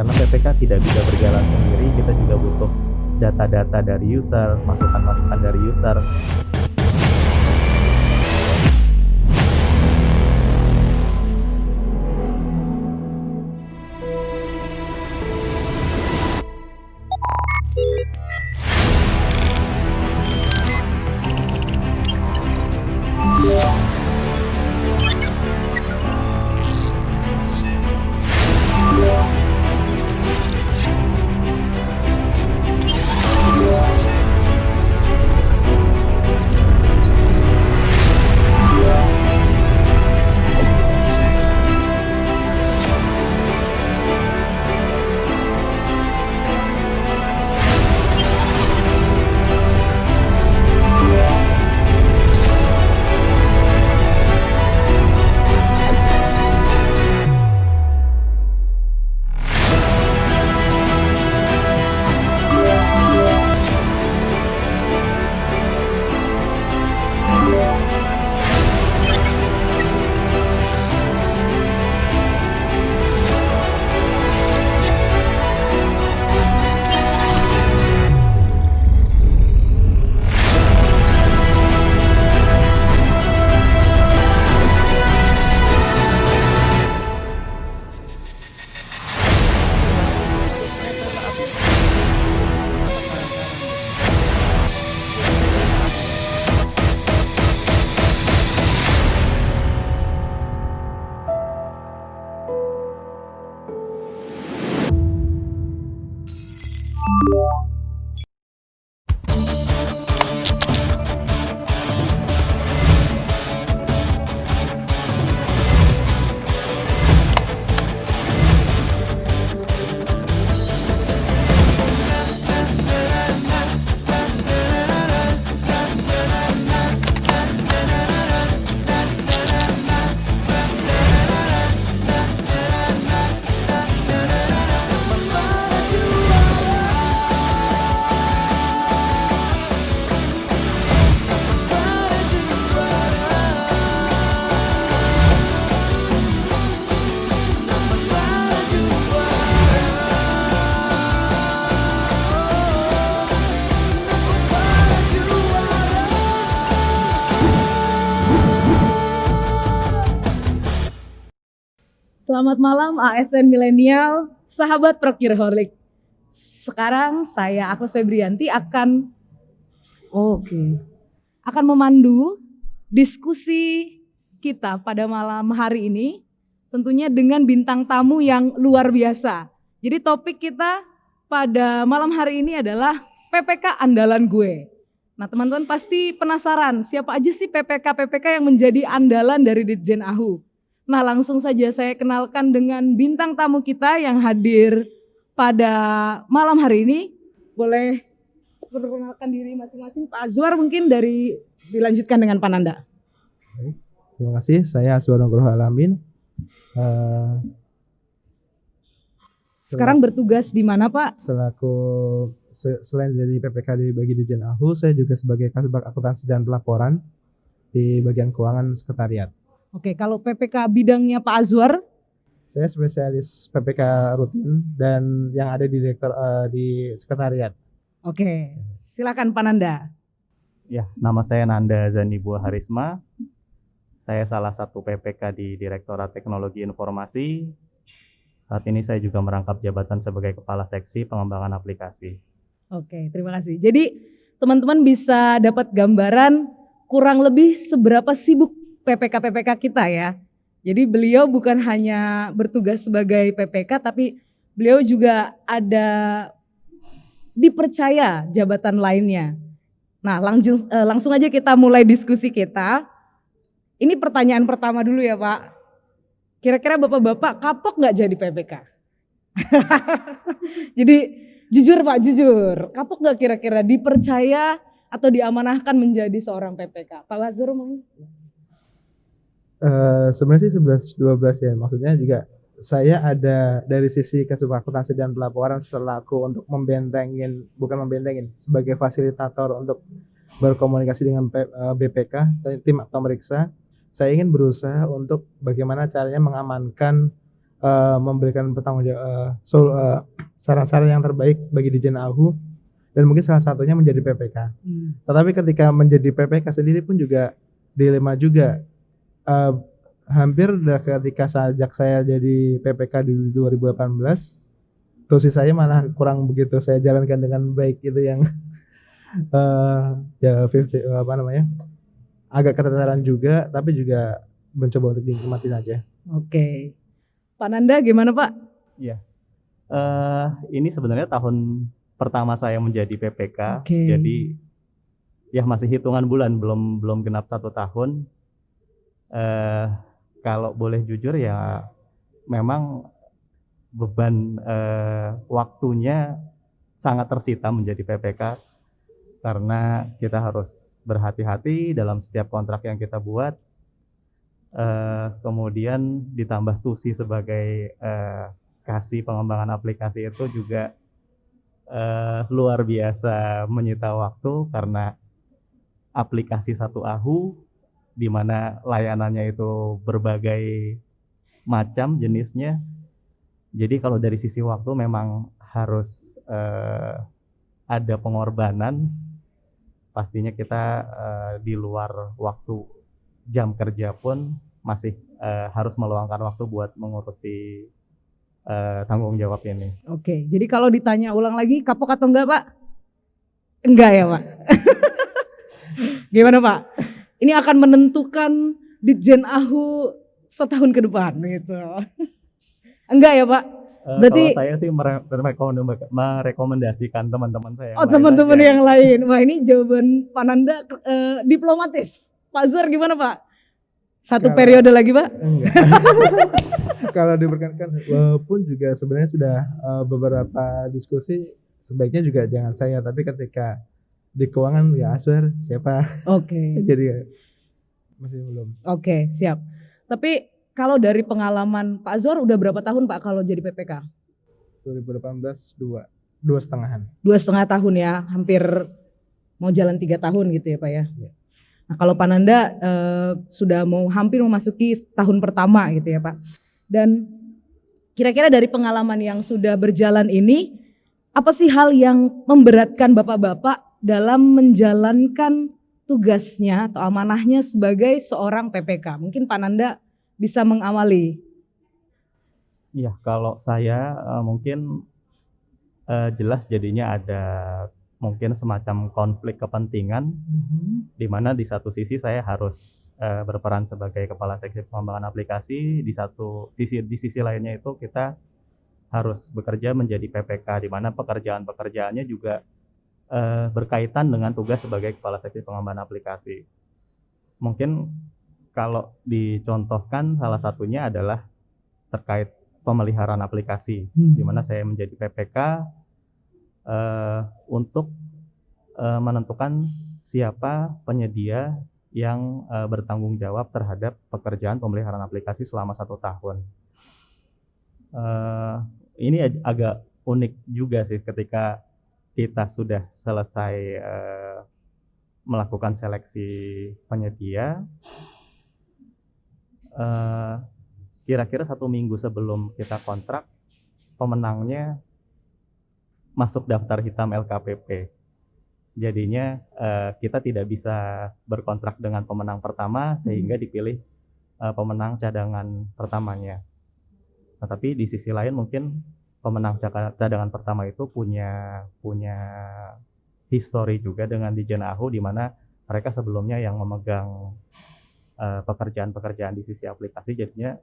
Karena PPK tidak bisa berjalan sendiri, kita juga butuh data-data dari user, masukan-masukan dari user. Selamat malam ASN Milenial, sahabat Prokirholic. Sekarang saya Agnes Febrianti akan memandu diskusi kita pada malam hari ini, tentunya dengan bintang tamu yang luar biasa. Jadi topik kita pada malam hari ini adalah PPK andalan gue. Nah teman-teman pasti penasaran siapa aja sih PPK yang menjadi andalan dari Ditjen AHU. Nah langsung saja saya kenalkan dengan bintang tamu kita yang hadir pada malam hari ini. Boleh perkenalkan diri masing-masing. Pak Azwar mungkin dilanjutkan dengan Pak Nanda. Terima kasih, saya Azwar Nugroho Alamin. Sekarang bertugas di mana Pak? Selain dari PPK bagi Ditjen AHU, saya juga sebagai Kasubag Akuntansi dan Pelaporan di bagian keuangan sekretariat. Oke, kalau PPK bidangnya Pak Azwar? Saya spesialis PPK rutin dan yang ada di di sekretariat. Oke, silakan Pak Nanda. Ya, nama saya Nanda Zanibua Harisma. Saya salah satu PPK di Direktorat Teknologi Informasi. Saat ini saya juga merangkap jabatan sebagai Kepala Seksi Pengembangan Aplikasi. Oke, terima kasih. Jadi teman-teman bisa dapat gambaran kurang lebih seberapa sibuk PPK kita ya. Jadi beliau bukan hanya bertugas sebagai PPK, tapi beliau juga ada dipercaya jabatan lainnya. Nah langsung aja kita mulai diskusi kita. Ini pertanyaan pertama dulu ya Pak. Kira-kira bapak-bapak kapok nggak jadi PPK? Jadi jujur Pak, jujur. Kapok nggak kira-kira dipercaya atau diamanahkan menjadi seorang PPK? Pak Wazir mau? Sebenarnya sih 11-12 ya, maksudnya juga saya ada dari sisi Kasubag Akuntansi dan Pelaporan selaku untuk sebagai fasilitator untuk berkomunikasi dengan BPK, tim pemeriksa. Saya ingin berusaha untuk bagaimana caranya mengamankan memberikan saran-saran yang terbaik bagi Dijen AHU, dan mungkin salah satunya menjadi PPK. Tetapi ketika menjadi PPK sendiri pun juga dilema juga. Hampir udah ketika sejak saya jadi PPK di 2018, tusis saya malah kurang begitu saya jalankan dengan baik, itu yang ya 50 agak keteteran juga, tapi juga mencoba untuk dinikmatin aja. Oke. Pak Nanda gimana Pak? Ini sebenarnya tahun pertama saya menjadi PPK, Oke. jadi ya masih hitungan bulan, belum genap 1 tahun. Kalau boleh jujur ya memang beban waktunya sangat tersita menjadi PPK, karena kita harus berhati-hati dalam setiap kontrak yang kita buat. Kemudian ditambah tusi sebagai kasih pengembangan aplikasi itu juga luar biasa menyita waktu, karena aplikasi satu AHU di mana layanannya itu berbagai macam jenisnya. Jadi kalau dari sisi waktu memang harus ada pengorbanan. Pastinya kita di luar waktu jam kerja pun masih harus meluangkan waktu buat mengurusi tanggung jawab ini. Oke, jadi kalau ditanya ulang lagi kapok atau enggak Pak? Enggak ya Pak? Gimana Pak? Ini akan menentukan Ditjen AHU setahun ke depan gitu. Enggak ya Pak? Berarti kalau saya sih merekomendasikan teman-teman saya. teman-teman yang lain. Wah ini jawaban Pak Nanda diplomatis. Pak Zuar gimana Pak? Satu periode lagi Pak? Enggak. Kalau diperkenankan, walaupun juga sebenarnya sudah beberapa diskusi, sebaiknya juga jangan saya, tapi ketika di keuangan ya Aswar siapa. Oke. Jadi masih belum. Oke, siap. Tapi kalau dari pengalaman Pak Zuar udah berapa tahun Pak kalau jadi PPK? 2018 2,5-an. 2,5 tahun ya, hampir mau jalan 3 tahun gitu ya Pak ya. Nah kalau Pak Nanda sudah mau hampir memasuki tahun pertama gitu ya Pak. Dan kira-kira dari pengalaman yang sudah berjalan ini, apa sih hal yang memberatkan Bapak-bapak dalam menjalankan tugasnya atau amanahnya sebagai seorang PPK? Mungkin Pak Nanda bisa mengawali. Iya, kalau saya mungkin jelas jadinya ada mungkin semacam konflik kepentingan, di mana di satu sisi saya harus berperan sebagai kepala seksi pengembangan aplikasi, di sisi lainnya itu kita harus bekerja menjadi PPK, di mana pekerjaannya juga berkaitan dengan tugas sebagai kepala seksi pengembangan aplikasi. Mungkin kalau dicontohkan salah satunya adalah terkait pemeliharaan aplikasi, di mana saya menjadi PPK untuk menentukan siapa penyedia yang bertanggung jawab terhadap pekerjaan pemeliharaan aplikasi selama 1 tahun. Ini agak unik juga sih ketika kita sudah selesai melakukan seleksi penyedia. Kira-kira 1 minggu sebelum kita kontrak, pemenangnya masuk daftar hitam LKPP. Jadinya kita tidak bisa berkontrak dengan pemenang pertama, sehingga dipilih pemenang cadangan pertamanya. Nah, tapi di sisi lain mungkin pemenang cadangan pertama itu punya histori juga dengan Ditjen AHU, di mana mereka sebelumnya yang memegang pekerjaan-pekerjaan di sisi aplikasi. Jadinya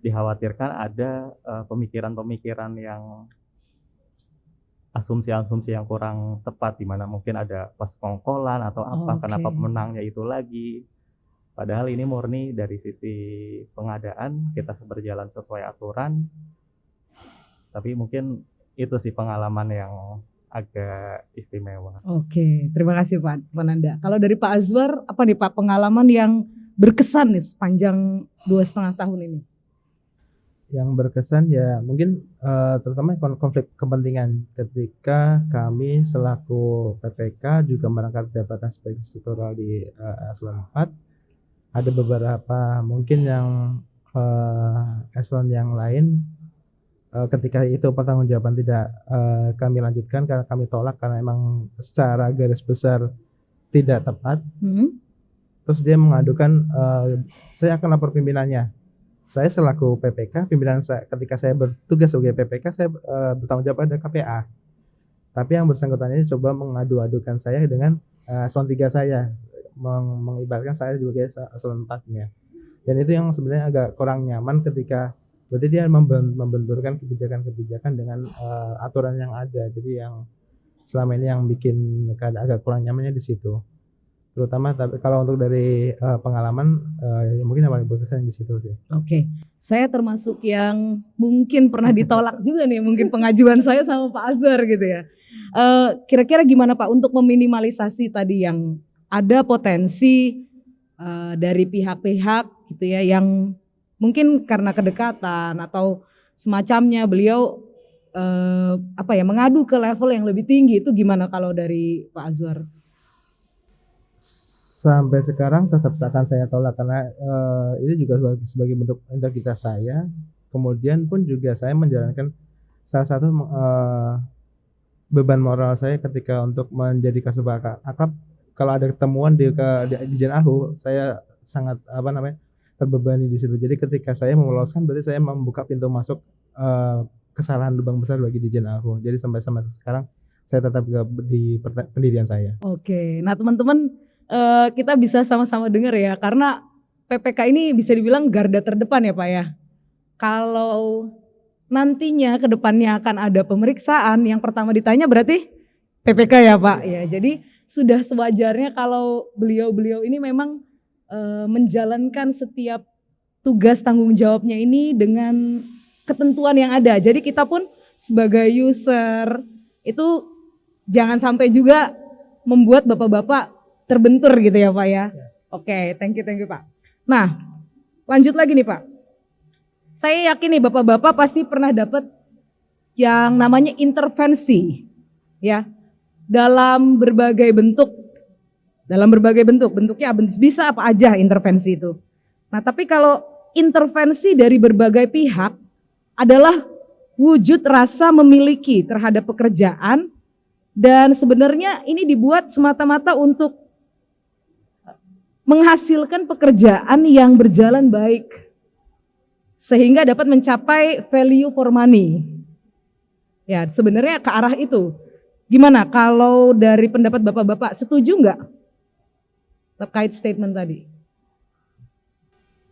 dikhawatirkan ada pemikiran-pemikiran yang asumsi-asumsi yang kurang tepat, di mana mungkin ada persekongkolan atau apa, kenapa pemenangnya itu lagi. Padahal ini murni dari sisi pengadaan, kita berjalan sesuai aturan. Tapi mungkin itu sih pengalaman yang agak istimewa. Oke, terima kasih Pak Nanda. Kalau dari Pak Azwar, apa nih Pak pengalaman yang berkesan nih sepanjang 2,5 tahun ini? Yang berkesan ya mungkin terutama konflik kepentingan ketika kami selaku PPK juga merangkap jabatan sebagai struktural di eselon 4. Ada beberapa mungkin yang eselon yang lain ketika itu pertanggungjawaban tidak kami lanjutkan karena kami tolak karena emang secara garis besar tidak tepat. Terus dia mengadukan saya akan lapor pimpinannya. Saya selaku PPK, pimpinan saya ketika saya bertugas sebagai PPK saya bertanggung jawab pada KPA. Tapi yang bersangkutan ini coba mengadu-adukan saya dengan eselon 3 saya, mengibaratkan saya sebagai eselon 4-nya. Dan itu yang sebenarnya agak kurang nyaman ketika berarti dia membenturkan kebijakan-kebijakan dengan aturan yang ada. Jadi yang selama ini yang bikin agak kurang nyamannya di situ. Terutama tapi kalau untuk dari pengalaman mungkin yang paling berkesan di situ sih. Oke. Saya termasuk yang mungkin pernah ditolak juga nih mungkin pengajuan saya sama Pak Azwar gitu ya. Kira-kira gimana Pak untuk meminimalisasi tadi yang ada potensi dari pihak-pihak gitu ya yang mungkin karena kedekatan atau semacamnya beliau mengadu ke level yang lebih tinggi, itu gimana kalau dari Pak Azwar? Sampai sekarang tetap akan saya tolak karena ini juga sebagai bentuk integritas saya. Kemudian pun juga saya menjalankan salah satu beban moral saya ketika untuk menjadi kasubag akrab. Kalau ada ketemuan di Jen Ahu, saya sangat terbebani di situ. Jadi ketika saya meloloskan berarti saya membuka pintu masuk kesalahan lubang besar bagi Dijen Ahu. Jadi sampai sekarang saya tetap di pendirian saya. Oke, nah teman-teman kita bisa sama-sama dengar ya, karena PPK ini bisa dibilang garda terdepan ya Pak ya. Kalau nantinya ke depannya akan ada pemeriksaan, yang pertama ditanya berarti PPK ya Pak ya. Jadi sudah sewajarnya kalau beliau-beliau ini memang menjalankan setiap tugas tanggung jawabnya ini dengan ketentuan yang ada. Jadi kita pun sebagai user itu jangan sampai juga membuat bapak-bapak terbentur gitu ya Pak ya. Oke, thank you Pak. Nah, lanjut lagi nih Pak. Saya yakin nih bapak-bapak pasti pernah dapat yang namanya intervensi ya. Dalam berbagai bentuk. Bentuknya bisa apa aja intervensi itu. Nah, tapi kalau intervensi dari berbagai pihak adalah wujud rasa memiliki terhadap pekerjaan dan sebenarnya ini dibuat semata-mata untuk menghasilkan pekerjaan yang berjalan baik sehingga dapat mencapai value for money. Ya, sebenarnya ke arah itu. Gimana kalau dari pendapat bapak-bapak, setuju nggak terkait statement tadi?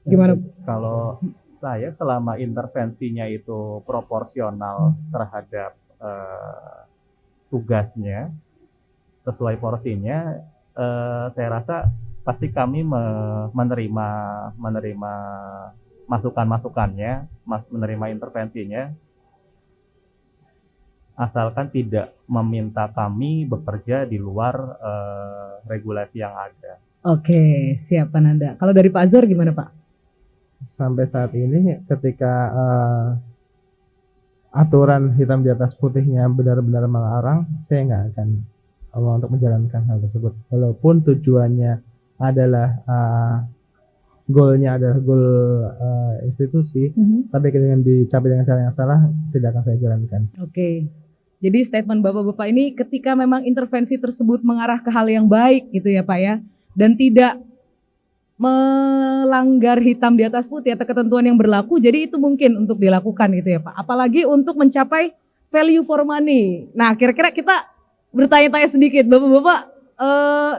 Gimana? Kalau saya selama intervensinya itu proporsional terhadap tugasnya, sesuai porsinya, saya rasa pasti kami menerima masukan-masukannya, menerima intervensinya, asalkan tidak meminta kami bekerja di luar regulasi yang ada. Oke, siap Pak Nanda. Kalau dari Pak Azwar gimana Pak? Sampai saat ini ketika aturan hitam di atas putihnya benar-benar melarang, saya nggak akan untuk menjalankan hal tersebut. Walaupun tujuannya adalah goalnya adalah goal institusi, tapi dengan dicapai dengan cara yang salah tidak akan saya jalankan. Oke. Jadi statement bapak-bapak ini ketika memang intervensi tersebut mengarah ke hal yang baik gitu ya Pak ya, dan tidak melanggar hitam di atas putih atau ketentuan yang berlaku, jadi itu mungkin untuk dilakukan gitu ya Pak. Apalagi untuk mencapai value for money. Nah, kira-kira kita bertanya-tanya sedikit, bapak-bapak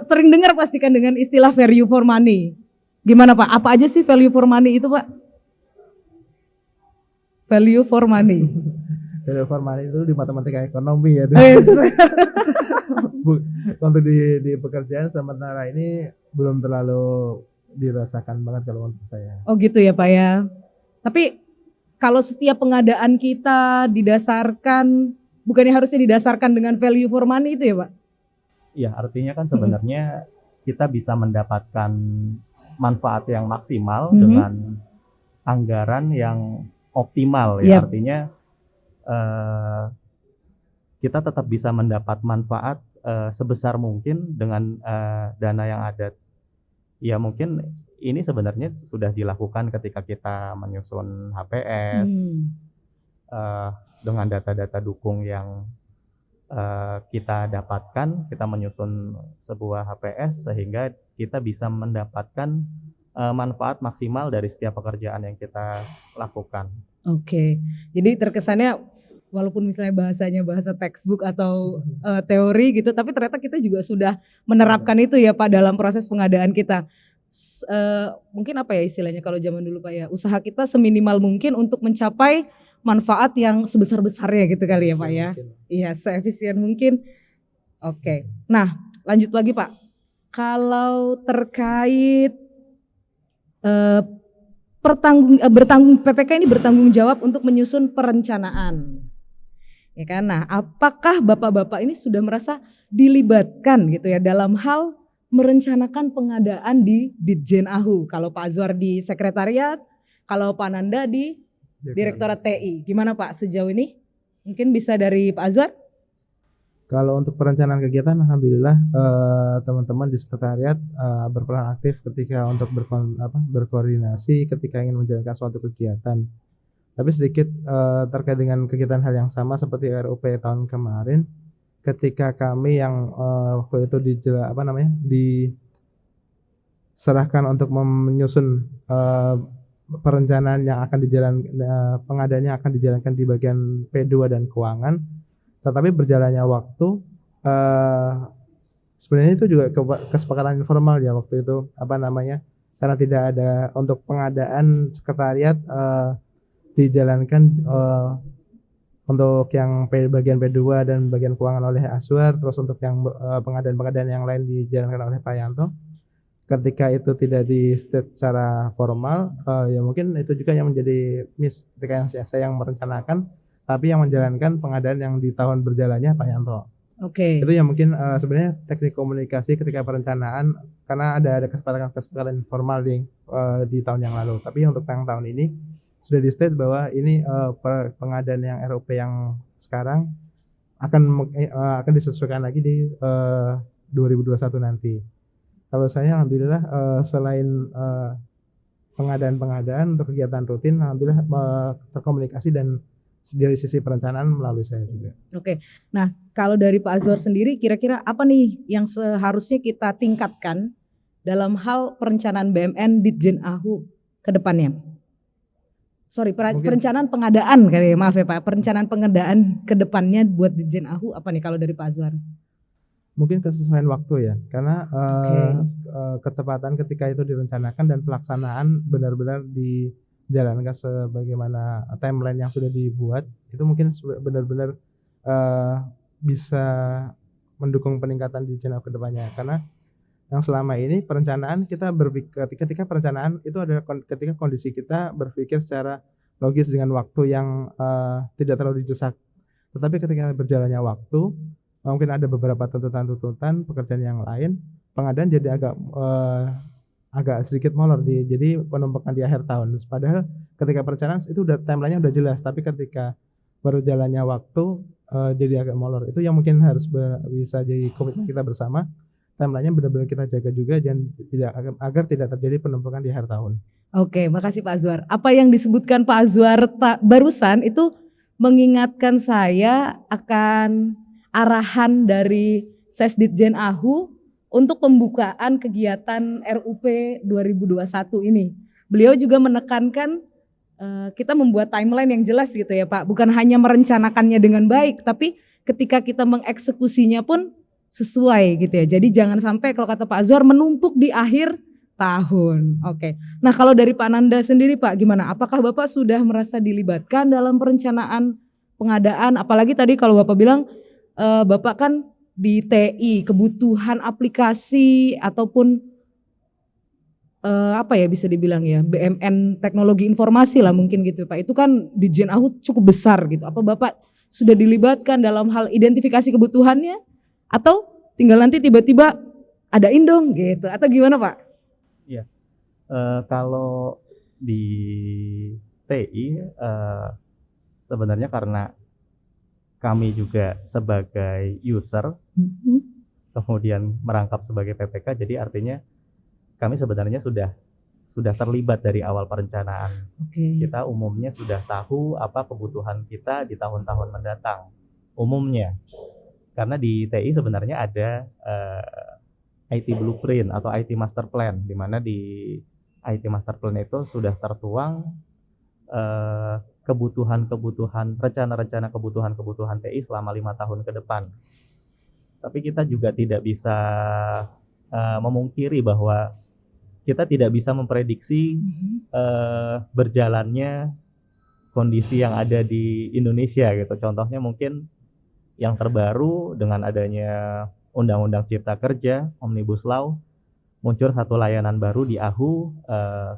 sering dengar pastikan dengan istilah value for money. Gimana Pak? Apa aja sih value for money itu Pak? Value for money. Value for money itu di matematika ekonomi ya. Untuk di pekerjaan sementara ini belum terlalu dirasakan banget kalau untuk saya. Oh gitu ya Pak ya. Tapi kalau setiap pengadaan kita didasarkan, bukannya harusnya didasarkan dengan value for money itu ya Pak? Iya, artinya kan sebenarnya kita bisa mendapatkan manfaat yang maksimal dengan anggaran yang optimal ya. Artinya kita tetap bisa mendapat manfaat sebesar mungkin dengan dana yang ada. Ya mungkin ini sebenarnya sudah dilakukan ketika kita menyusun HPS, dengan data-data dukung yang kita dapatkan, kita menyusun sebuah HPS sehingga kita bisa mendapatkan manfaat maksimal dari setiap pekerjaan yang kita lakukan. Oke, jadi terkesannya walaupun misalnya bahasanya bahasa textbook atau teori gitu, tapi ternyata kita juga sudah menerapkan itu ya Pak dalam proses pengadaan kita. Mungkin apa ya istilahnya kalau zaman dulu Pak ya, usaha kita seminimal mungkin untuk mencapai manfaat yang sebesar-besarnya gitu kali ya Pak ya. Iya, seefisien mungkin. Oke, nah lanjut lagi Pak. Kalau terkait PPK ini bertanggung jawab untuk menyusun perencanaan, ya kan? Nah, apakah bapak-bapak ini sudah merasa dilibatkan gitu ya dalam hal merencanakan pengadaan di Ditjen AHU? Kalau Pak Azwar di sekretariat, kalau Pak Nanda di Direktorat TI, gimana Pak sejauh ini? Mungkin bisa dari Pak Azwar? Kalau untuk perencanaan kegiatan, alhamdulillah teman-teman di sekretariat berperan aktif ketika untuk berkoordinasi ketika ingin menjalankan suatu kegiatan. Tapi sedikit terkait dengan kegiatan hal yang sama seperti RUP tahun kemarin, ketika kami yang waktu itu diserahkan untuk menyusun perencanaan yang akan pengadaannya akan dijalankan di bagian P2 dan keuangan. Tetapi berjalannya waktu, sebenarnya itu juga kesepakatan informal ya waktu itu, karena tidak ada untuk pengadaan sekretariat dijalankan untuk yang bagian P2 dan bagian keuangan oleh Azwar, terus untuk yang pengadaan-pengadaan yang lain dijalankan oleh Pak Yanto. Ketika itu tidak di state secara formal, ya mungkin itu juga yang menjadi miss ketika saya yang merencanakan, tapi yang menjalankan pengadaan yang di tahun berjalannya Pak Yanto. Oke. Itu yang mungkin sebenarnya teknik komunikasi ketika perencanaan, karena ada kesepakatan informal di tahun yang lalu. Tapi untuk tahun ini sudah di state bahwa ini pengadaan yang RUP yang sekarang akan disesuaikan lagi di 2021 nanti. Kalau saya alhamdulillah selain pengadaan untuk kegiatan rutin, alhamdulillah terkomunikasi dan dari sisi perencanaan melalui saya juga. Oke, nah kalau dari Pak Azwar sendiri kira-kira apa nih yang seharusnya kita tingkatkan dalam hal perencanaan BMN Ditjen AHU ke depannya? Perencanaan pengadaan kali ya, maaf ya Pak, perencanaan pengadaan ke depannya buat Ditjen AHU apa nih kalau dari Pak Azwar? Mungkin kesesuaian waktu ya, karena ketepatan ketika itu direncanakan dan pelaksanaan benar-benar dijalankan sebagaimana timeline yang sudah dibuat, itu mungkin benar-benar bisa mendukung peningkatan di channel kedepannya. Karena yang selama ini perencanaan kita berpikir, ketika perencanaan itu adalah ketika kondisi kita berpikir secara logis dengan waktu yang tidak terlalu didesak. Tetapi ketika berjalannya waktu, mungkin ada beberapa tuntutan pekerjaan yang lain, pengadaan jadi agak sedikit molor, jadi penumpukan di akhir tahun. Padahal ketika perencanaan itu timelinenya udah jelas, tapi ketika berjalannya waktu jadi agak molor. Itu yang mungkin harus bisa jadi komitmen kita bersama. Timelinenya benar-benar kita jaga juga dan agar tidak terjadi penumpukan di akhir tahun. Oke, makasih Pak Azwar. Apa yang disebutkan Pak Azwar barusan itu mengingatkan saya akan arahan dari Sesditjen AHU untuk pembukaan kegiatan RUP 2021 ini. Beliau juga menekankan kita membuat timeline yang jelas gitu ya Pak. Bukan hanya merencanakannya dengan baik, tapi ketika kita mengeksekusinya pun sesuai gitu ya. Jadi jangan sampai kalau kata Pak Azwar menumpuk di akhir tahun. Oke. Nah kalau dari Pak Nanda sendiri Pak gimana? Apakah Bapak sudah merasa dilibatkan dalam perencanaan pengadaan? Apalagi tadi kalau Bapak bilang Bapak kan di TI, kebutuhan aplikasi ataupun apa ya bisa dibilang ya BMN teknologi informasi lah mungkin gitu Pak. Itu kan di Ditjen AHU cukup besar gitu. Apa Bapak sudah dilibatkan dalam hal identifikasi kebutuhannya? Atau tinggal nanti tiba-tiba adain dong gitu atau gimana Pak? Iya, kalau di TI sebenarnya karena kami juga sebagai user kemudian merangkap sebagai PPK, jadi artinya kami sebenarnya sudah sudah terlibat dari awal perencanaan. Oke. Kita umumnya sudah tahu apa kebutuhan kita di tahun-tahun mendatang. Umumnya. Karena di TI sebenarnya ada IT Blueprint atau IT Master Plan, di mana di IT Master Plan itu sudah tertuang kebutuhan-kebutuhan, rencana-rencana kebutuhan-kebutuhan TI selama 5 tahun ke depan. Tapi kita juga tidak bisa memungkiri bahwa kita tidak bisa memprediksi berjalannya kondisi yang ada di Indonesia gitu. Contohnya mungkin yang terbaru dengan adanya Undang-Undang Cipta Kerja, Omnibus Law, muncul satu layanan baru di AHU,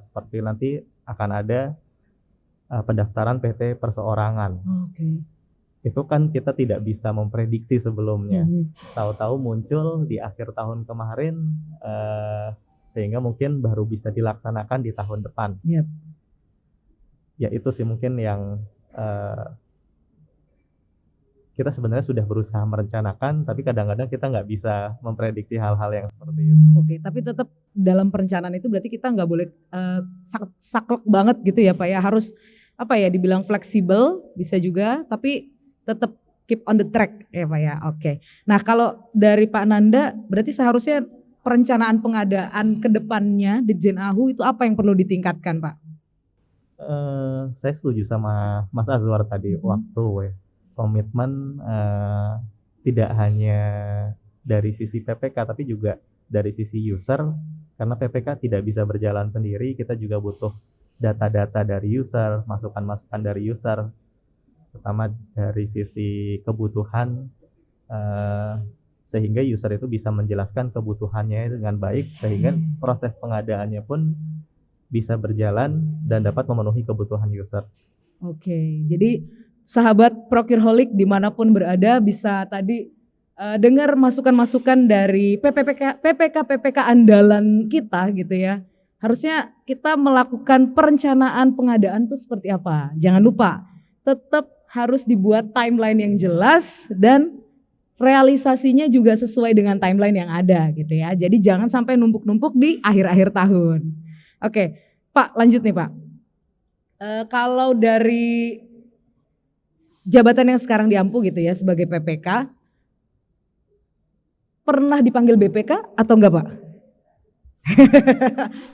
seperti nanti akan ada pendaftaran PT perseorangan. Oke. Itu kan kita tidak bisa memprediksi sebelumnya. Tahu-tahu muncul di akhir tahun kemarin, sehingga mungkin baru bisa dilaksanakan di tahun depan. Yep. Ya itu sih mungkin yang kita sebenarnya sudah berusaha merencanakan, tapi kadang-kadang kita nggak bisa memprediksi hal-hal yang seperti itu. Oke, tapi tetap dalam perencanaan itu berarti kita nggak boleh saklek banget gitu ya Pak ya, harus apa ya dibilang fleksibel bisa juga, tapi tetap keep on the track ya Pak ya. Oke. Nah kalau dari Pak Nanda berarti seharusnya perencanaan pengadaan ke depannya di Jen AHU itu apa yang perlu ditingkatkan Pak? Saya setuju sama Mas Azwar tadi, waktu komitmen tidak hanya dari sisi PPK tapi juga dari sisi user, karena PPK tidak bisa berjalan sendiri, kita juga butuh data-data dari user, masukan-masukan dari user, terutama dari sisi kebutuhan, sehingga user itu bisa menjelaskan kebutuhannya dengan baik, sehingga proses pengadaannya pun bisa berjalan dan dapat memenuhi kebutuhan user. Oke, jadi sahabat Procureholic dimanapun berada bisa tadi dengar masukan-masukan dari PPK andalan kita gitu ya. Harusnya kita melakukan perencanaan pengadaan itu seperti apa. Jangan lupa tetap harus dibuat timeline yang jelas dan realisasinya juga sesuai dengan timeline yang ada gitu ya. Jadi jangan sampai numpuk-numpuk di akhir-akhir tahun. Oke, Pak lanjut nih Pak. Kalau dari jabatan yang sekarang diampu gitu ya sebagai PPK, pernah dipanggil BPK atau enggak Pak?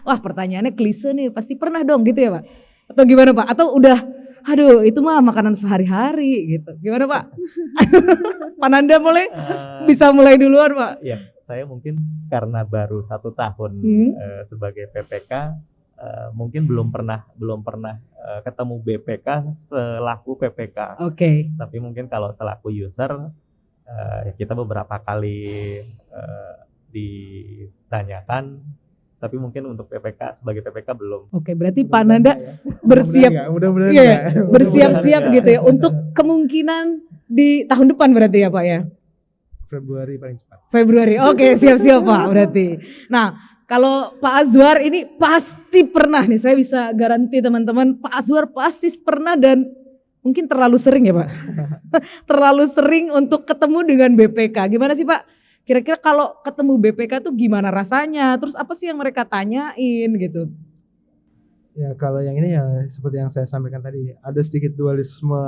Wah pertanyaannya klise nih, pasti pernah dong gitu ya Pak? Atau gimana Pak? Atau udah, aduh itu mah makanan sehari-hari gitu. Gimana Pak? Pak Nanda bisa mulai duluan Pak. Ya, saya mungkin karena baru 1 tahun sebagai PPK, mungkin belum pernah ketemu BPK selaku PPK. Oke. Tapi mungkin kalau selaku user, kita beberapa kali ditanyakan, tapi mungkin untuk PPK sebagai PPK belum. Oke, berarti Pak Nanda bersiap-siap gitu ya untuk kemungkinan di tahun depan berarti ya Pak ya? Februari paling cepat. Februari, oke siap-siap Pak berarti. Nah kalau Pak Azwar ini pasti pernah nih, saya bisa garanti teman-teman Pak Azwar pasti pernah dan mungkin terlalu sering ya Pak. Terlalu sering untuk ketemu dengan BPK. Gimana sih Pak? Kira-kira kalau ketemu BPK tuh gimana rasanya? Terus apa sih yang mereka tanyain gitu? Ya kalau yang ini ya seperti yang saya sampaikan tadi, ada sedikit dualisme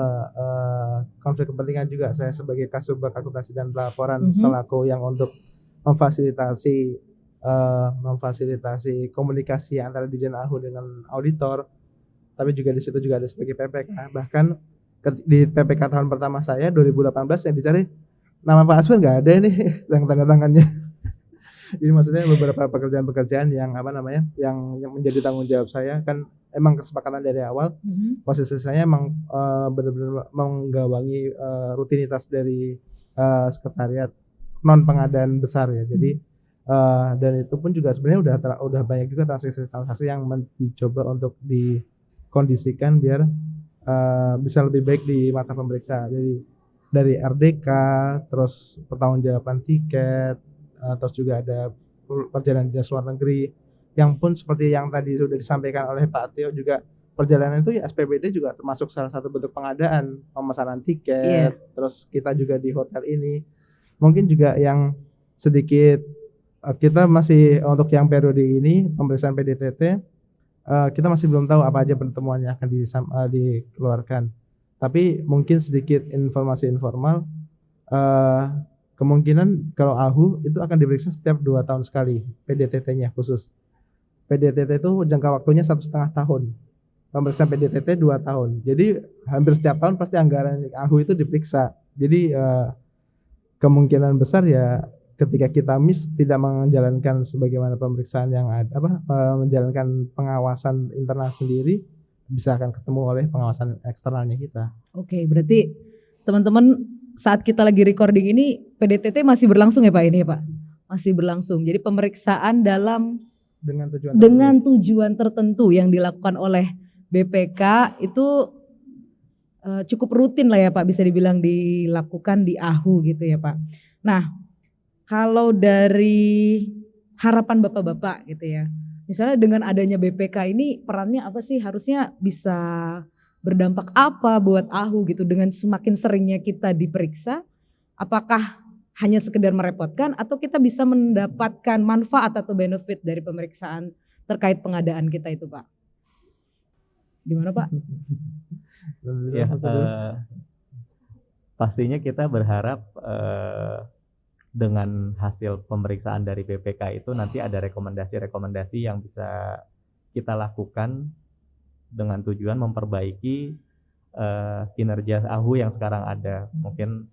konflik kepentingan juga. Saya sebagai Kasubag Akuntansi dan Pelaporan selaku yang untuk memfasilitasi komunikasi antara Dijen AHU dengan auditor, tapi juga di situ juga ada sebagai PPK. Bahkan di PPK tahun pertama saya 2018 yang dicari nama Pak Aswin nggak ada nih yang tanda tangannya. Jadi maksudnya beberapa pekerjaan-pekerjaan yang yang menjadi tanggung jawab saya kan emang kesepakatan dari awal. Posisi saya emang benar-benar menggawangi rutinitas dari sekretariat non pengadaan besar ya. Jadi dan itu pun juga sebenarnya udah banyak juga transaksi yang dicoba untuk dikondisikan biar bisa lebih baik di mata pemeriksa. Jadi dari RDK, terus pertanggungjawaban tiket, terus juga ada perjalanan dinas luar negeri, yang pun seperti yang tadi sudah disampaikan oleh Pak Tio juga, perjalanan itu ya SPBD juga termasuk salah satu bentuk pengadaan, pemesanan tiket, terus kita juga di hotel ini. Mungkin juga yang sedikit kita masih untuk yang periode ini pemeriksaan PDTT kita masih belum tahu apa aja pertemuan yang akan dikeluarkan. Tapi mungkin sedikit informasi informal, kemungkinan kalau AHU itu akan diperiksa setiap 2 tahun sekali, PDTT-nya khusus. PDTT itu jangka waktunya 1,5 tahun. Pemeriksaan PDTT 2 tahun. Jadi hampir setiap tahun pasti anggaran AHU itu diperiksa. Jadi kemungkinan besar ya ketika kita tidak menjalankan sebagaimana pemeriksaan yang ada, menjalankan pengawasan internal sendiri, bisa akan ketemu oleh pengawasan eksternalnya kita. Oke, berarti teman-teman saat kita lagi recording ini PDTT masih berlangsung ya Pak ini ya Pak? Masih berlangsung. Jadi pemeriksaan dengan tujuan tertentu yang dilakukan oleh BPK itu cukup rutin lah ya Pak, bisa dibilang dilakukan di AHU gitu ya Pak. Nah, kalau dari harapan Bapak-bapak gitu ya, misalnya dengan adanya BPK ini perannya apa sih, harusnya bisa berdampak apa buat AHU gitu dengan semakin seringnya kita diperiksa, apakah hanya sekedar merepotkan atau kita bisa mendapatkan manfaat atau benefit dari pemeriksaan terkait pengadaan kita itu Pak? Gimana Pak? Ya, pastinya kita berharap dengan hasil pemeriksaan dari BPK itu nanti ada rekomendasi-rekomendasi yang bisa kita lakukan dengan tujuan memperbaiki kinerja AHU yang sekarang ada. Mungkin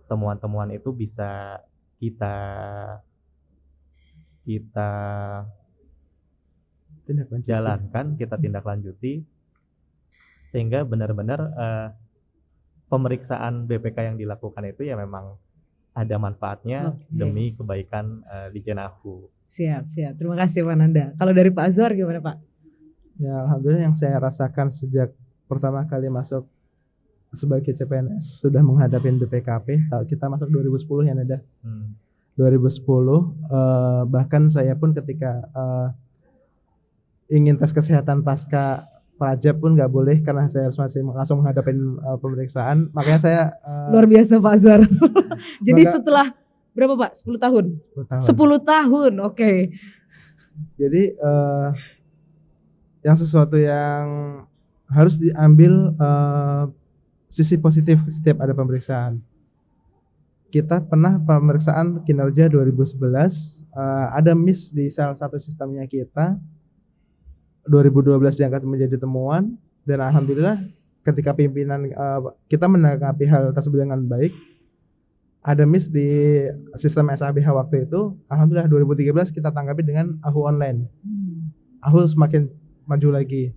temuan-temuan itu bisa kita jalankan, kita tindak lanjuti sehingga benar-benar pemeriksaan BPK yang dilakukan itu ya memang ada manfaatnya demi kebaikan Ditjen AHU. Siap. Terima kasih Pak Nanda. Kalau dari Pak Azwar gimana Pak? Ya alhamdulillah yang saya rasakan sejak pertama kali masuk sebagai CPNS sudah menghadapi BPKP. Kita masuk 2010 ya Nanda. 2010 bahkan saya pun ketika ingin tes kesehatan pasca pajak pun nggak boleh karena saya harus masih langsung menghadapi pemeriksaan. Makanya saya luar biasa Pak Azwar. Jadi setelah berapa Pak? 10 tahun? 10 tahun, oke. Jadi yang sesuatu yang harus diambil sisi positif setiap ada pemeriksaan. Kita pernah pemeriksaan kinerja 2011, ada miss di salah satu sistemnya kita. 2012 diangkat menjadi temuan dan alhamdulillah ketika pimpinan kita menanggapi hal tersebut dengan baik, ada miss di sistem SABH waktu itu, alhamdulillah 2013 kita tanggapi dengan AHU online. AHU semakin maju lagi.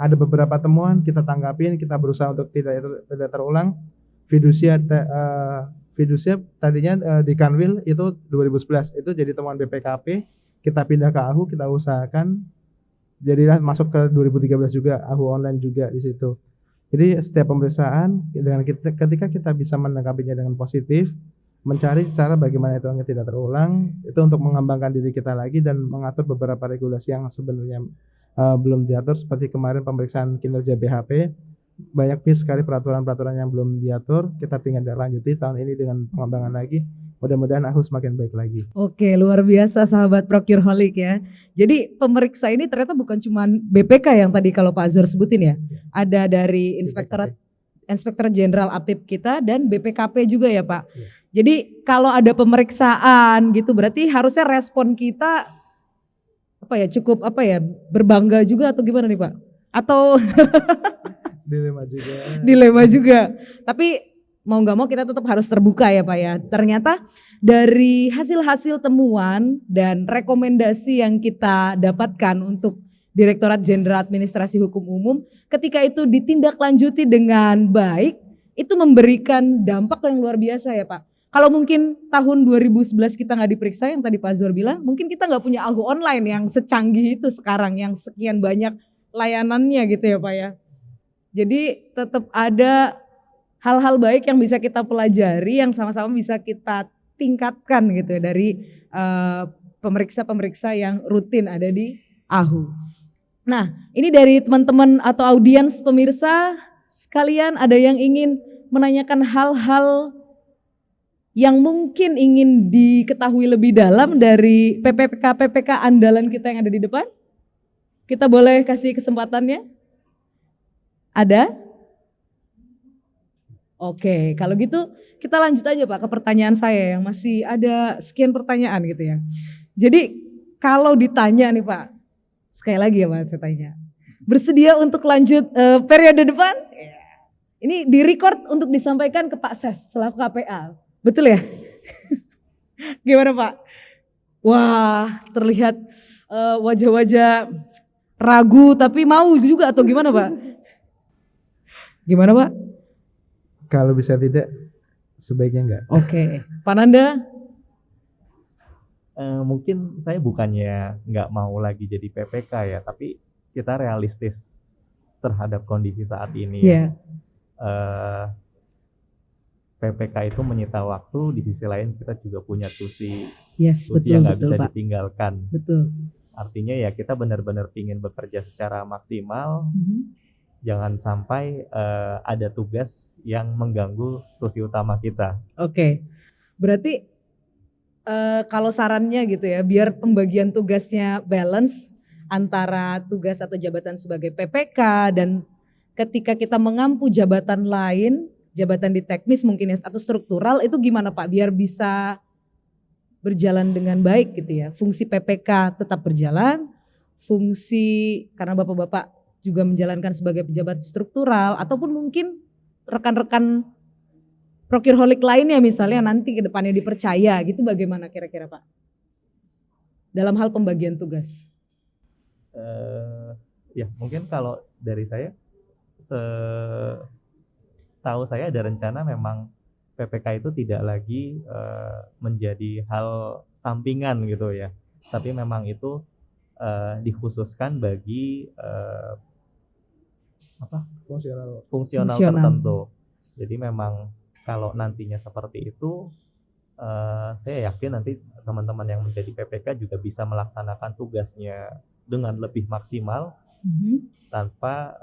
Ada beberapa temuan kita tanggapin, kita berusaha untuk tidak terulang. Fidusia tadinya di Kanwil itu 2011 itu jadi temuan BPKP, kita pindah ke AHU, kita usahakan jadilah masuk ke 2013 juga AHU online juga di situ. Jadi setiap pemeriksaan dengan ketika kita bisa menanggapinya dengan positif, mencari cara bagaimana itu agar tidak terulang, itu untuk mengembangkan diri kita lagi dan mengatur beberapa regulasi yang sebenarnya belum diatur, seperti kemarin pemeriksaan kinerja BHP, banyak sekali peraturan-peraturan yang belum diatur, kita tinggal lanjuti tahun ini dengan pengembangan lagi. Mudah-mudahan AHU semakin baik lagi. Oke, luar biasa sahabat Procureholic ya. Jadi pemeriksa ini ternyata bukan cuma BPK yang tadi kalau Pak Azwar sebutin ya. Ada dari Inspektorat Jenderal APIP kita dan BPKP juga ya Pak. Jadi kalau ada pemeriksaan gitu berarti harusnya respon kita cukup berbangga juga atau gimana nih Pak? Atau dilema juga. Tapi mau nggak mau kita tetap harus terbuka ya Pak ya. Ternyata dari hasil-hasil temuan dan rekomendasi yang kita dapatkan untuk Direktorat Jenderal Administrasi Hukum Umum, ketika itu ditindaklanjuti dengan baik, itu memberikan dampak yang luar biasa ya Pak. Kalau mungkin tahun 2011 kita nggak diperiksa yang tadi Pak Azwar bilang, mungkin kita nggak punya AHU online yang secanggih itu sekarang, yang sekian banyak layanannya gitu ya Pak ya. Jadi tetap ada hal-hal baik yang bisa kita pelajari, yang sama-sama bisa kita tingkatkan gitu ya dari pemeriksa-pemeriksa yang rutin ada di AHU. Nah, ini dari teman-teman atau audiens pemirsa sekalian, ada yang ingin menanyakan hal-hal yang mungkin ingin diketahui lebih dalam dari PPK andalan kita yang ada di depan? Kita boleh kasih kesempatannya? Ada? Oke, kalau gitu kita lanjut aja Pak ke pertanyaan saya yang masih ada sekian pertanyaan gitu ya. Jadi kalau ditanya nih Pak, sekali lagi ya Pak saya tanya, bersedia untuk lanjut periode depan? Ini direcord untuk disampaikan ke Pak Ses selaku KPA, betul ya? Gimana Pak? Wah terlihat wajah-wajah ragu tapi mau juga atau gimana Pak? Gimana Pak? Kalau bisa tidak, sebaiknya enggak. Oke, Pak Nanda? Mungkin saya bukannya nggak mau lagi jadi PPK ya, tapi kita realistis terhadap kondisi saat ini. Iya. PPK itu menyita waktu, di sisi lain kita juga punya tusi Yes, yang nggak betul bisa Pak. ditinggalkan. Betul. Artinya ya kita benar-benar ingin bekerja secara maksimal, jangan sampai ada tugas yang mengganggu tusi utama kita. Oke, berarti kalau sarannya gitu ya, biar pembagian tugasnya balance antara tugas atau jabatan sebagai PPK dan ketika kita mengampu jabatan lain, jabatan di teknis mungkin ya, atau struktural itu gimana Pak? Biar bisa berjalan dengan baik gitu ya. Fungsi PPK tetap berjalan, fungsi karena Bapak-Bapak juga menjalankan sebagai pejabat struktural ataupun mungkin rekan-rekan Procureholic lainnya misalnya nanti ke depannya dipercaya gitu bagaimana kira-kira Pak? Dalam hal pembagian tugas. Ya mungkin kalau dari saya, setahu saya ada rencana memang PPK itu tidak lagi menjadi hal sampingan gitu ya. Tapi memang itu dikhususkan bagi fungsional tertentu. Jadi memang kalau nantinya seperti itu, saya yakin nanti teman-teman yang menjadi PPK juga bisa melaksanakan tugasnya dengan lebih maksimal tanpa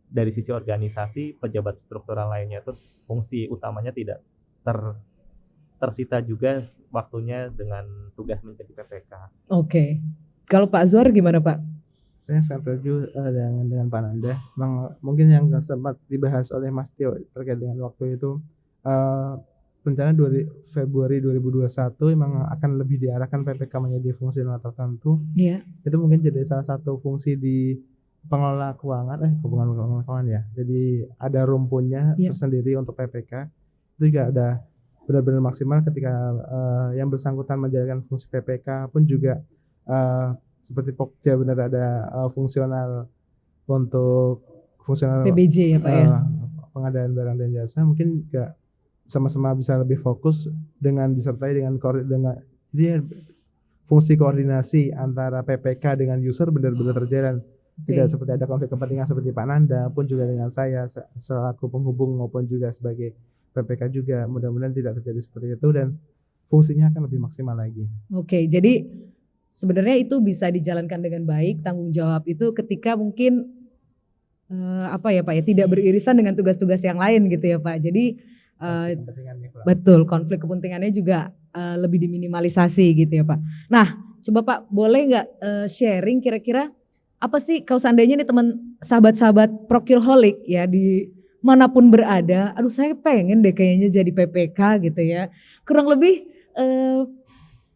dari sisi organisasi pejabat struktural lainnya itu fungsi utamanya tidak tersita juga waktunya dengan tugas menjadi PPK. Oke. Kalau Pak Azwar gimana Pak? Saya sangat setuju dengan Pak Nanda. Mungkin yang sempat dibahas oleh Mas Tio terkait dengan waktu itu, rencana Februari 2021 memang akan lebih diarahkan PPK menjadi fungsional tertentu. Iya. Itu mungkin jadi salah satu fungsi di pengelola keuangan ya. Jadi ada rumpunnya tersendiri untuk PPK. Itu juga ada benar-benar maksimal ketika yang bersangkutan menjalankan fungsi PPK pun juga seperti Pokja benar ada fungsional untuk fungsional PBJ ya Pak ya. Pengadaan barang dan jasa mungkin juga sama-sama bisa lebih fokus dengan disertai dengan jadi fungsi koordinasi antara PPK dengan user benar-benar terjalan. Tidak seperti ada konflik kepentingan seperti Pak Nanda pun juga dengan saya selaku penghubung maupun juga sebagai PPK juga. Mudah-mudahan tidak terjadi seperti itu dan fungsinya akan lebih maksimal lagi. Oke, jadi sebenarnya itu bisa dijalankan dengan baik, tanggung jawab itu ketika mungkin Pak ya tidak beririsan dengan tugas-tugas yang lain gitu ya Pak. Jadi betul, konflik kepentingannya juga lebih diminimalisasi gitu ya Pak. Nah, coba Pak boleh nggak sharing kira-kira apa sih kalau seandainya nih sahabat-sahabat Procureholic ya di manapun berada, aduh saya pengen deh kayaknya jadi PPK gitu ya. Kurang lebih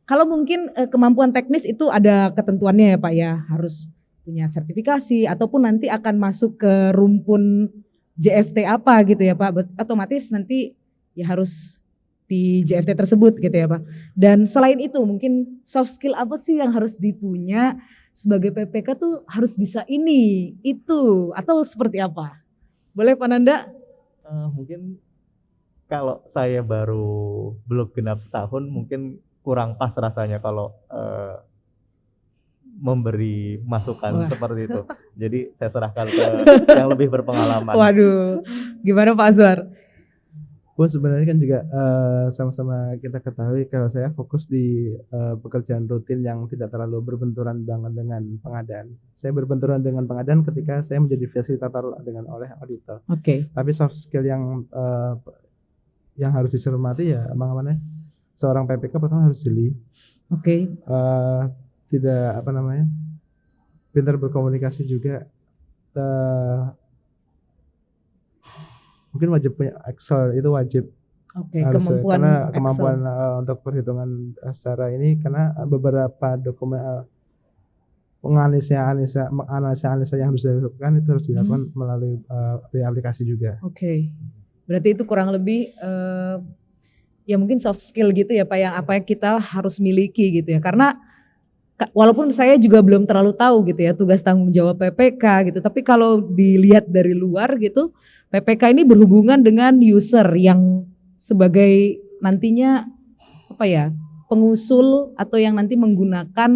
kalau mungkin kemampuan teknis itu ada ketentuannya ya Pak ya, harus punya sertifikasi ataupun nanti akan masuk ke rumpun JFT apa gitu ya Pak, otomatis nanti ya harus di JFT tersebut gitu ya Pak. Dan selain itu mungkin soft skill apa sih yang harus dipunya sebagai PPK tuh harus bisa ini, itu atau seperti apa? Boleh Pak Nanda? Mungkin kalau saya belum genap setahun mungkin kurang pas rasanya kalau memberi masukan seperti itu. Jadi saya serahkan ke yang lebih berpengalaman. Waduh, gimana Pak Azwar? Sebenarnya kan juga sama-sama kita ketahui kalau saya fokus di pekerjaan rutin yang tidak terlalu berbenturan banget dengan pengadaan. Saya berbenturan dengan pengadaan ketika saya menjadi fasilitator oleh auditor. Oke. Tapi soft skill yang yang harus dicermati ya emang namanya seorang PPK pertama harus jeli, Oke. tidak pintar berkomunikasi juga, mungkin wajib punya Excel, itu wajib. Oke, Harus kemampuan karena Excel. kemampuan untuk perhitungan secara ini, karena beberapa dokumen analisa yang harus dilakukan itu harus dilakukan melalui aplikasi juga. Oke. Berarti itu kurang lebih ya mungkin soft skill gitu ya Pak, yang apa yang kita harus miliki gitu ya. Karena walaupun saya juga belum terlalu tahu gitu ya tugas tanggung jawab PPK gitu, tapi kalau dilihat dari luar gitu, PPK ini berhubungan dengan user yang sebagai nantinya pengusul atau yang nanti menggunakan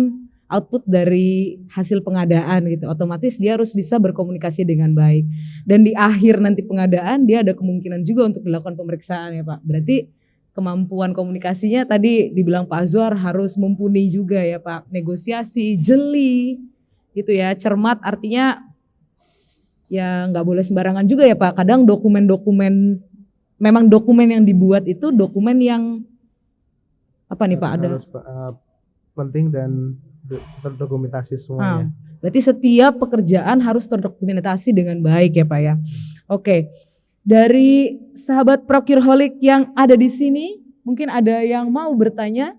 output dari hasil pengadaan gitu. Otomatis dia harus bisa berkomunikasi dengan baik. Dan di akhir nanti pengadaan dia ada kemungkinan juga untuk dilakukan pemeriksaan ya Pak. Berarti kemampuan komunikasinya tadi dibilang Pak Azwar harus mumpuni juga ya Pak. Negosiasi, jeli gitu ya, cermat, artinya ya nggak boleh sembarangan juga ya Pak. Kadang memang dokumen yang dibuat itu dokumen yang harus penting dan terdokumentasi semuanya. Berarti setiap pekerjaan harus terdokumentasi dengan baik ya Pak ya. Oke. Dari sahabat Procureholic yang ada di sini, mungkin ada yang mau bertanya?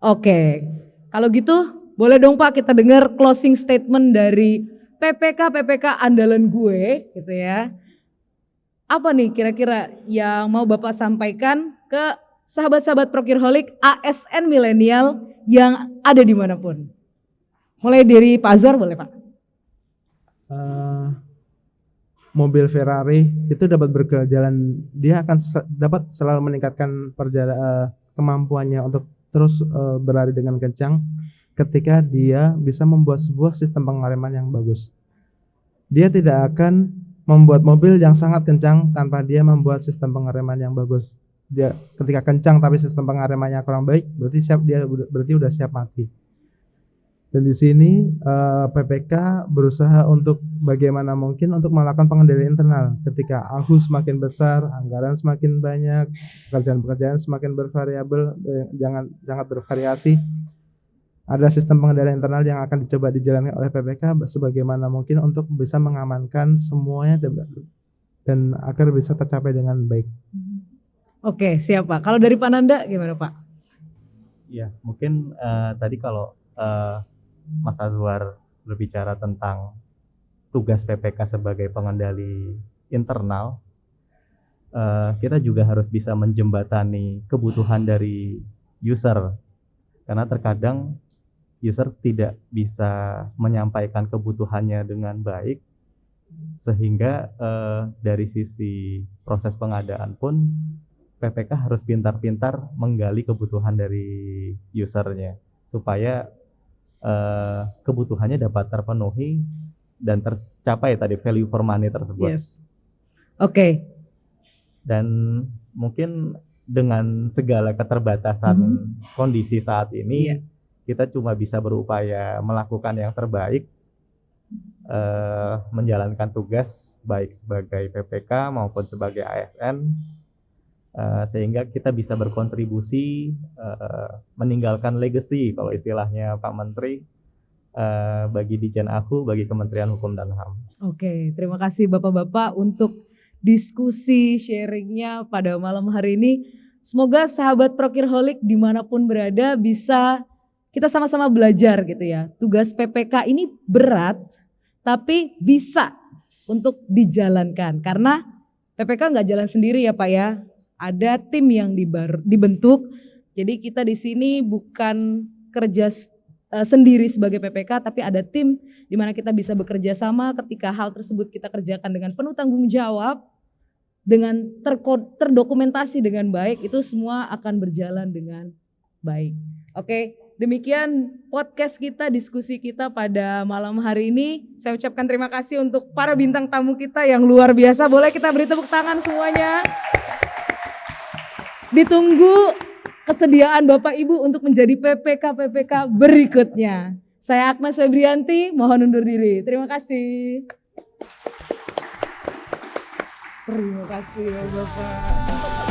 Oke. Kalau gitu boleh dong Pak kita dengar closing statement dari PPK andalan gue gitu ya. Apa nih kira-kira yang mau Bapak sampaikan ke sahabat-sahabat Procureholic ASN milenial yang ada dimanapun? Mulai dari Pak Azwar boleh Pak? Mobil Ferrari itu dapat berjalan, dia akan dapat selalu meningkatkan kemampuannya untuk terus berlari dengan kencang ketika dia bisa membuat sebuah sistem pengereman yang bagus. Dia tidak akan membuat mobil yang sangat kencang tanpa dia membuat sistem pengereman yang bagus. Dia ketika kencang tapi sistem pengeremannya kurang baik, berarti udah siap mati. Dan di sini PPK berusaha untuk bagaimana mungkin untuk melakukan pengendalian internal. Ketika AHU semakin besar, anggaran semakin banyak, pekerjaan-pekerjaan semakin bervariabel, sangat bervariasi. Ada sistem pengendalian internal yang akan dicoba dijalankan oleh PPK sebagaimana mungkin untuk bisa mengamankan semuanya dan agar bisa tercapai dengan baik. Oke, siap Pak. Kalau dari Pak Nanda gimana Pak? Ya, mungkin tadi kalau Mas Azwar berbicara tentang tugas PPK sebagai pengendali internal, kita juga harus bisa menjembatani kebutuhan dari user, karena terkadang user tidak bisa menyampaikan kebutuhannya dengan baik, sehingga dari sisi proses pengadaan pun PPK harus pintar-pintar menggali kebutuhan dari usernya supaya kebutuhannya dapat terpenuhi dan tercapai tadi value for money tersebut. Yes. Oke. Dan mungkin dengan segala keterbatasan kondisi saat ini, kita cuma bisa berupaya melakukan yang terbaik, menjalankan tugas baik sebagai PPK maupun sebagai ASN, sehingga kita bisa berkontribusi, meninggalkan legacy kalau istilahnya Pak Menteri, bagi Dijen AHU, bagi Kementerian Hukum dan HAM. Oke, terima kasih Bapak-Bapak untuk diskusi sharingnya pada malam hari ini. Semoga sahabat Procureholic dimanapun berada bisa kita sama-sama belajar gitu ya. Tugas PPK ini berat tapi bisa untuk dijalankan karena PPK nggak jalan sendiri ya Pak ya. Ada tim yang dibentuk. Jadi kita di sini bukan kerja sendiri sebagai PPK, tapi ada tim di mana kita bisa bekerja sama ketika hal tersebut kita kerjakan dengan penuh tanggung jawab, dengan terdokumentasi dengan baik, itu semua akan berjalan dengan baik. Oke, demikian podcast kita, diskusi kita pada malam hari ini. Saya ucapkan terima kasih untuk para bintang tamu kita yang luar biasa. Boleh kita beri tepuk tangan semuanya. Ditunggu kesediaan Bapak Ibu untuk menjadi PPK berikutnya. Saya Agnes Febrianti, mohon undur diri. Terima kasih. Terima kasih ya Bapak.